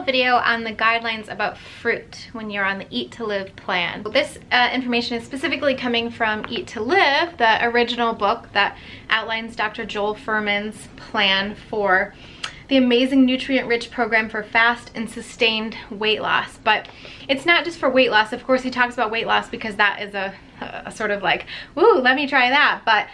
video on the guidelines about fruit when you're on the Eat to Live plan. This information is specifically coming from Eat to Live, the original book that outlines Dr. Joel Fuhrman's plan for the amazing nutrient-rich program for fast and sustained weight loss. But it's not just for weight loss. Of course, he talks about weight loss because that is a sort of like, woo, let me try that. But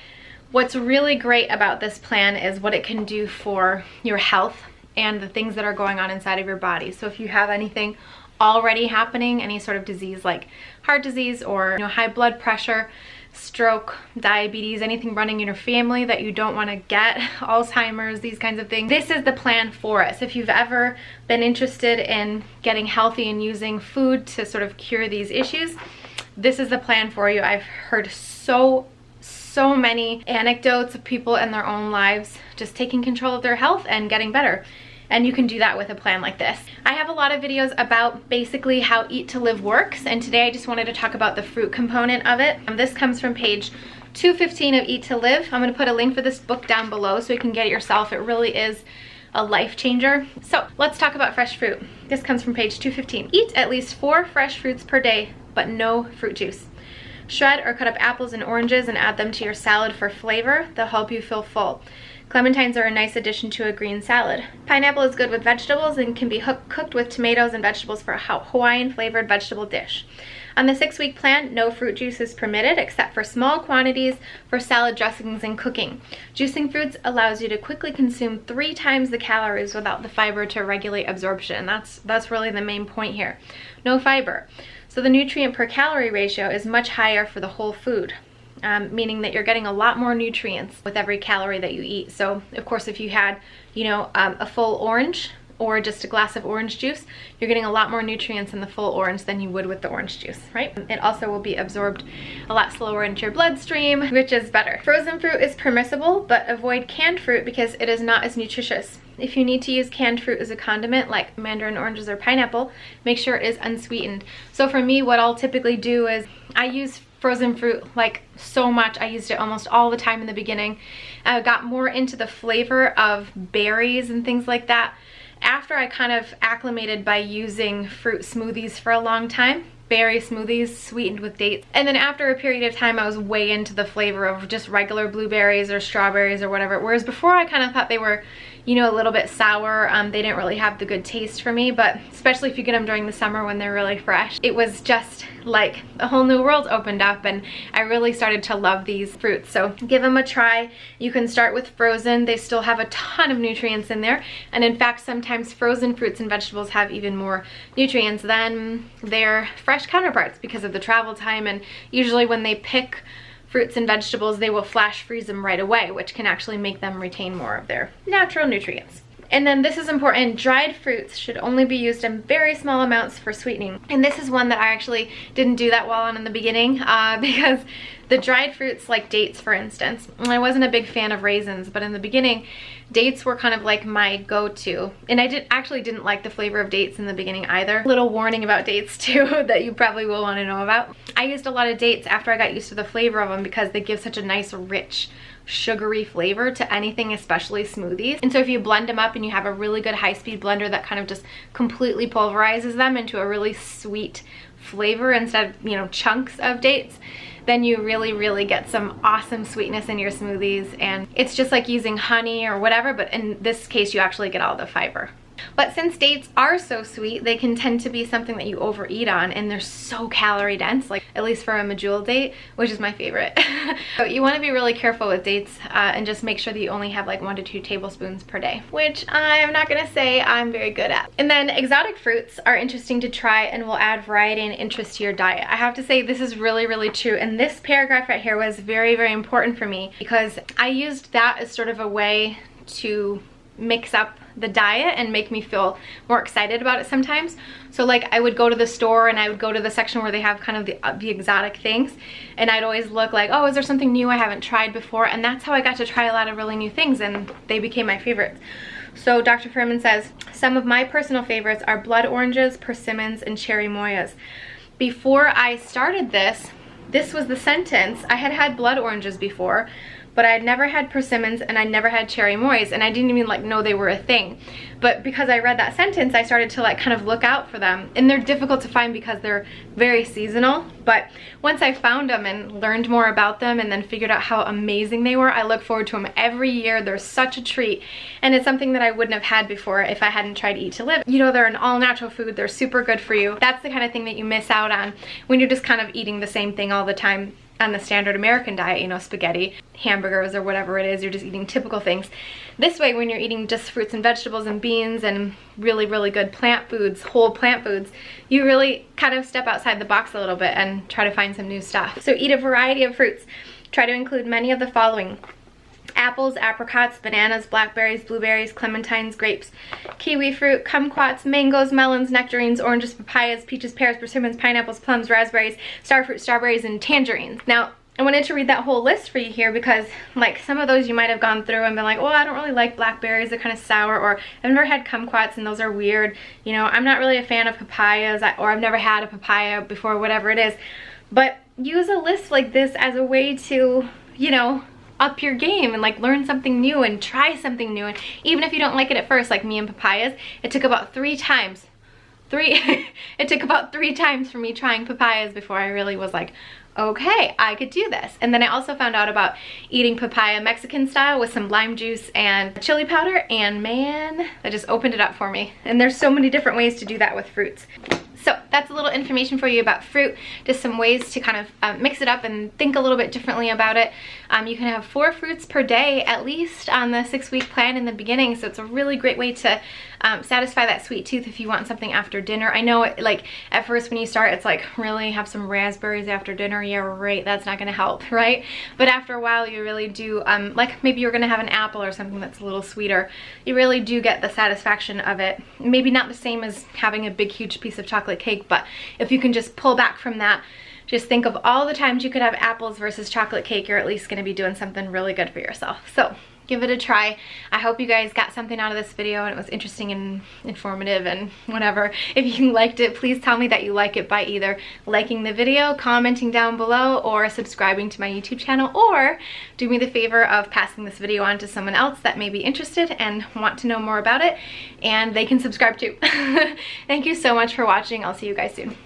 what's really great about this plan is what it can do for your health and the things that are going on inside of your body. So if you have anything already happening, any sort of disease like heart disease or high blood pressure, stroke, diabetes, anything running in your family that you don't want to get, Alzheimer's, these kinds of things, this is the plan for it. So if you've ever been interested in getting healthy and using food to sort of cure these issues, this is the plan for you. I've heard so many anecdotes of people in their own lives just taking control of their health and getting better. And you can do that with a plan like this. I have a lot of videos about basically how Eat to Live works, and today I just wanted to talk about the fruit component of it. This comes from page 215 of Eat to Live. I'm going to put a link for this book down below so you can get it yourself. It really is a life changer. So let's talk about fresh fruit. This comes from page 215. Eat at least 4 fresh fruits per day, but no fruit juice. Shred or cut up apples and oranges and add them to your salad for flavor. They'll help you feel full. Clementines are a nice addition to a green salad. Pineapple is good with vegetables and can be cooked with tomatoes and vegetables for a Hawaiian flavored vegetable dish. On the 6-week plan, no fruit juice is permitted except for small quantities for salad dressings and cooking. Juicing fruits allows you to quickly consume 3 times the calories without the fiber to regulate absorption. That's really the main point here. No fiber. So the nutrient per calorie ratio is much higher for the whole food. Meaning that you're getting a lot more nutrients with every calorie that you eat. So of course, if you had, a full orange or just a glass of orange juice, you're getting a lot more nutrients in the full orange than you would with the orange juice, right? It also will be absorbed a lot slower into your bloodstream, which is better. Frozen fruit is permissible, but avoid canned fruit because it is not as nutritious. If you need to use canned fruit as a condiment like mandarin oranges or pineapple, make sure it is unsweetened. So for me, what I'll typically do is I use frozen fruit like so much. I used it almost all the time in the beginning. I got more into the flavor of berries and things like that after I kind of acclimated by using fruit smoothies for a long time. Berry smoothies sweetened with dates. And then after a period of time, I was way into the flavor of just regular blueberries or strawberries or whatever. Whereas before I kind of thought they were, a little bit sour. They didn't really have the good taste for me, but especially if you get them during the summer when they're really fresh. It was just like a whole new world opened up, and I really started to love these fruits. So give them a try. You can start with frozen. They still have a ton of nutrients in there. And in fact, sometimes frozen fruits and vegetables have even more nutrients than their fresh counterparts because of the travel time. And usually when they pick fruits and vegetables, they will flash freeze them right away, which can actually make them retain more of their natural nutrients. And then this is important, dried fruits should only be used in very small amounts for sweetening. And this is one that I actually didn't do that well on in the beginning because the dried fruits like dates, for instance, I wasn't a big fan of raisins, but in the beginning, dates were kind of like my go-to. And I actually didn't like the flavor of dates in the beginning either. Little warning about dates too that you probably will want to know about. I used a lot of dates after I got used to the flavor of them because they give such a nice, rich, sugary flavor to anything, especially smoothies. And so if you blend them up and you have a really good high-speed blender that kind of just completely pulverizes them into a really sweet flavor instead of, chunks of dates, then you really get some awesome sweetness in your smoothies. And it's just like using honey or whatever, but in this case you actually get all the fiber. But since dates are so sweet, they can tend to be something that you overeat on, and they're so calorie dense, like at least for a medjool date, which is my favorite. So you want to be really careful with dates and just make sure that you only have like 1 to 2 tablespoons per day, which I'm not gonna say I'm very good at. And then exotic fruits are interesting to try and will add variety and interest to your diet. I have to say this is really true, and this paragraph right here was very important for me because I used that as sort of a way to mix up the diet and make me feel more excited about it sometimes. So like I would go to the store and I would go to the section where they have kind of the exotic things, and I'd always look like, oh, is there something new I haven't tried before? And that's how I got to try a lot of really new things, and they became my favorites. So Dr. Fuhrman says, some of my personal favorites are blood oranges, persimmons, and cherry moyas. Before I started this was the sentence. I had had blood oranges before, but I had never had persimmons and I never had cherry mois, and I didn't even like know they were a thing. But because I read that sentence, I started to like kind of look out for them, and they're difficult to find because they're very seasonal. But once I found them and learned more about them and then figured out how amazing they were, I look forward to them every year. They're such a treat, and it's something that I wouldn't have had before if I hadn't tried Eat to Live. You know, they're an all-natural food. They're super good for you. That's the kind of thing that you miss out on when you're just kind of eating the same thing all the time on the standard American diet, you know, spaghetti, hamburgers, or whatever it is. You're just eating typical things. This way, when you're eating just fruits and vegetables and beans and really, really good plant foods, whole plant foods, you really kind of step outside the box a little bit and try to find some new stuff. So eat a variety of fruits. Try to include many of the following: apples, apricots, bananas, blackberries, blueberries, clementines, grapes, kiwi fruit, kumquats, mangoes, melons, nectarines, oranges, papayas, peaches, pears, persimmons, pineapples, plums, raspberries, starfruit, strawberries, and tangerines. Now, I wanted to read that whole list for you here because like some of those you might have gone through and been like, well, I don't really like blackberries, they're kind of sour, or I've never had kumquats and those are weird. You know, I'm not really a fan of papayas, or I've never had a papaya before, whatever it is. But use a list like this as a way to, you know, up your game and like learn something new and try something new. And even if you don't like it at first, like me and papayas, it took about three times for me trying papayas before I really was like, okay, I could do this. And then I also found out about eating papaya Mexican style with some lime juice and chili powder, and man, that just opened it up for me. And there's so many different ways to do that with fruits. So that's a little information for you about fruit, just some ways to kind of mix it up and think a little bit differently about it. You can have 4 fruits per day at least on the 6-week plan in the beginning, so it's a really great way to satisfy that sweet tooth if you want something after dinner. I know like at first when you start it's like, really, have some raspberries after dinner? Yeah, right, that's not gonna help, right? But after a while you really do, like maybe you're gonna have an apple or something that's a little sweeter. You really do get the satisfaction of it. Maybe not the same as having a big huge piece of chocolate cake, but if you can just pull back from that, just think of all the times you could have apples versus chocolate cake, you're at least going to be doing something really good for yourself. So give it a try. I hope you guys got something out of this video and it was interesting and informative and whatever. If you liked it, please tell me that you like it by either liking the video, commenting down below, or subscribing to my YouTube channel, or do me the favor of passing this video on to someone else that may be interested and want to know more about it, and they can subscribe too. Thank you so much for watching. I'll see you guys soon.